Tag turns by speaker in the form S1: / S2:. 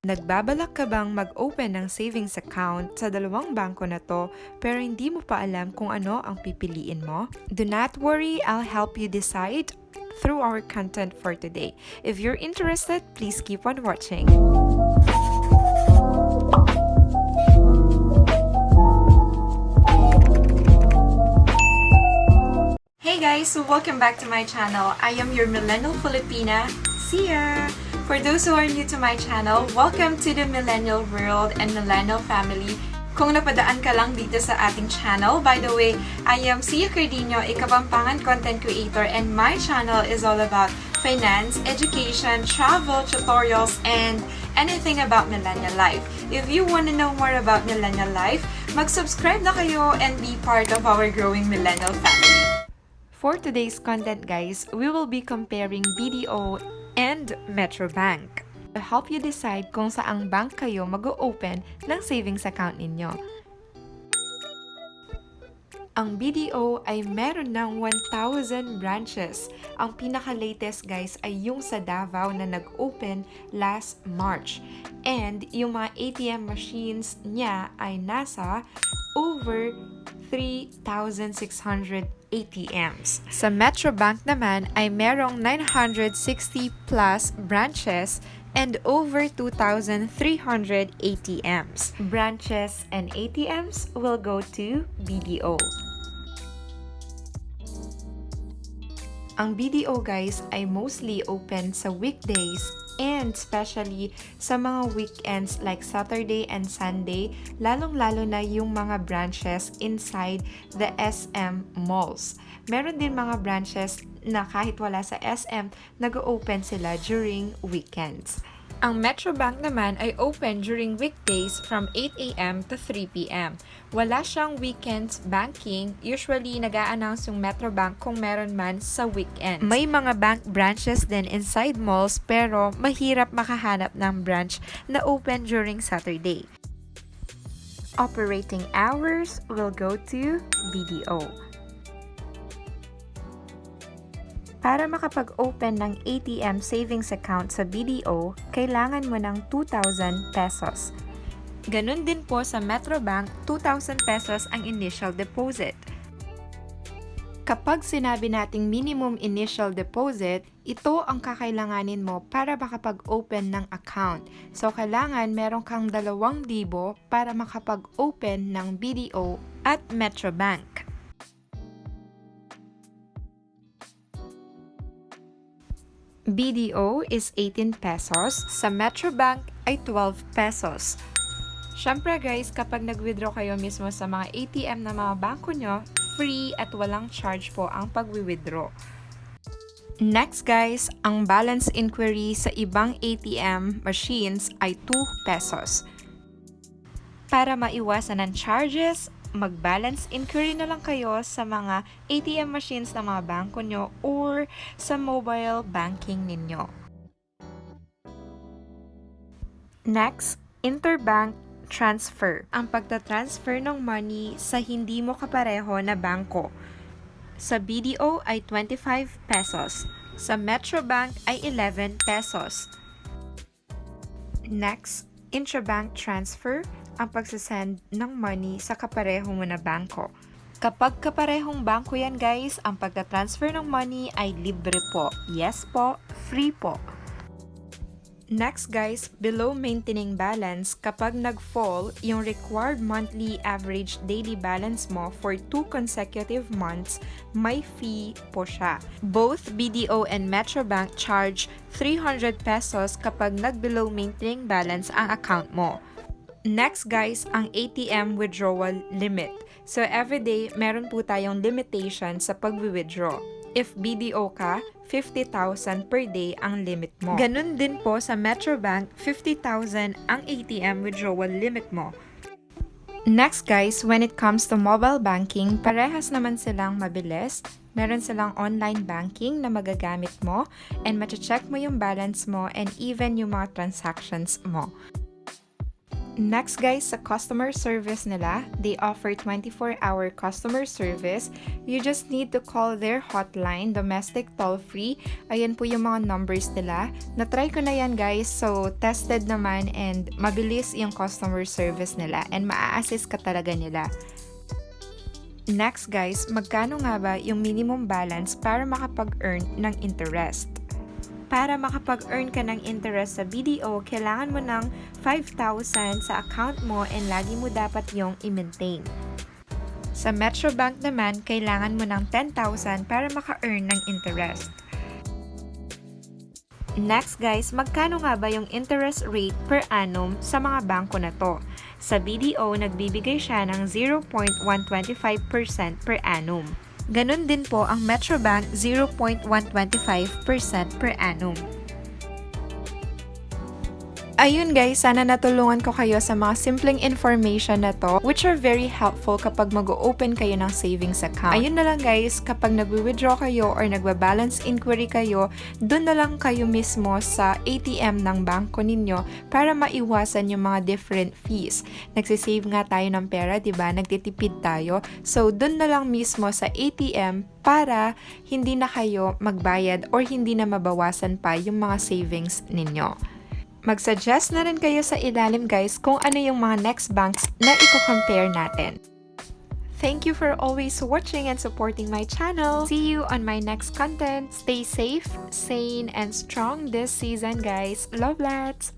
S1: Nagbabalak ka bang mag-open ng savings account sa dalawang bangko na to pero hindi mo pa alam kung ano ang pipiliin mo? Do not worry, I'll help you decide through our content for today. If you're interested, please keep on watching. Hey guys, so welcome back to my channel. I am your Millennial Filipina, Sia. For those who are new to my channel, welcome to the Millennial World and Millennial Family. Kung napadaan ka lang dito sa ating channel, by the way, I am Sia Cardino, a Kapampangan content creator, and my channel is all about finance, education, travel, tutorials, and anything about millennial life. If you want to know more about millennial life, mag-subscribe na kayo and be part of our growing millennial family. For today's content, guys, we will be comparing BDO and METROBANK to help you decide kung saang bank kayo mag-open ng savings account ninyo. Ang BDO ay meron ng 1,000 branches. Ang pinaka-latest, guys, ay yung sa Davao na nag-open last March. And yung mga ATM machines niya ay nasa over 3,600 ATMs. Sa METROBANK naman ay merong 960 plus branches and over 2,300 ATMs. Branches and ATMs will go to BDO. Ang BDO, guys, ay mostly open sa weekdays and especially sa mga weekends like Saturday and Sunday, lalong-lalo na yung mga branches inside the SM malls. Meron din mga branches na kahit wala sa SM, nag-open sila during weekends. Ang METROBANK naman ay open during weekdays from 8 a.m. to 3 p.m. Wala siyang weekends banking. Usually, nag-a-announce yung METROBANK kung meron man sa weekends. May mga bank branches din inside malls pero mahirap makahanap ng branch na open during Saturday. Operating hours will go to BDO. Para makapag-open ng ATM savings account sa BDO, kailangan mo ng 2,000 pesos. Ganun din po sa METROBANK, 2,000 pesos ang initial deposit. Kapag sinabi nating minimum initial deposit, ito ang kakailanganin mo para makapag-open ng account. So, kailangan meron kang 2,000 para makapag-open ng BDO at METROBANK. BDO is 18 pesos, sa METROBANK ay 12 pesos. Syempre guys, kapag nag-withdraw kayo mismo sa mga ATM na mga bangko nyo, free at walang charge po ang pag-withdraw. Next guys, ang balance inquiry sa ibang ATM machines ay 2 pesos. Para maiwasan ng charges, mag-balance inquiry na lang kayo sa mga ATM machines ng mga bangko nyo or sa mobile banking ninyo. Next, interbank transfer. Ang pagta-transfer ng money sa hindi mo kapareho na bangko. Sa BDO ay 25 pesos. Sa METROBANK ay 11 pesos. Next, intrabank transfer. Ang pagsasend ng money sa kapareho mo na bangko. Kapag kaparehong bangko yan guys, ang pagta-transfer ng money ay libre po. Yes po, free po. Next guys, below maintaining balance, kapag nag-fall yung required monthly average daily balance mo for 2 consecutive months, may fee po siya. Both BDO and METROBANK charge 300 pesos kapag nag-below maintaining balance ang account mo. Next guys, ang ATM withdrawal limit. So everyday, meron po tayong limitation sa pag-withdraw. If BDO ka, 50,000 per day ang limit mo. Ganun din po sa METROBANK, 50,000 ang ATM withdrawal limit mo. Next guys, when it comes to mobile banking, parehas naman silang mabilis. Meron silang online banking na magagamit mo and mache-check mo yung balance mo and even yung mga transactions mo. Next guys, sa customer service nila, they offer 24-hour customer service. You just need to call their hotline, domestic toll-free. Ayan po yung mga numbers nila. Na-try ko na yan guys, so tested naman and mabilis yung customer service nila and maa-assist ka talaga nila. Next guys, magkano nga ba yung minimum balance para makapag-earn ng interest? Para makapag-earn ka ng interest sa BDO, kailangan mo ng 5,000 sa account mo and lagi mo dapat yung i-maintain. Sa METROBANK naman, kailangan mo ng 10,000 para maka-earn ng interest. Next guys, magkano nga ba yung interest rate per annum sa mga bangko na to? Sa BDO, nagbibigay siya ng 0.125% per annum. Ganon din po ang METROBANK 0.125% per annum. Ayun guys, sana natulungan ko kayo sa mga simpleng information na to which are very helpful kapag mag-open kayo ng savings account. Ayun na lang guys, kapag nag-withdraw kayo or nagba-balance inquiry kayo, dun na lang kayo mismo sa ATM ng bangko ninyo para maiwasan yung mga different fees. Nagsisave nga tayo ng pera, diba? Nagtitipid tayo. So, dun na lang mismo sa ATM para hindi na kayo magbayad or hindi na mabawasan pa yung mga savings ninyo. Mag-suggest na rin kayo sa ilalim guys kung ano yung mga next banks na i-compare natin. Thank you for always watching and supporting my channel. See you on my next content. Stay safe, sane, and strong this season guys. Love lots!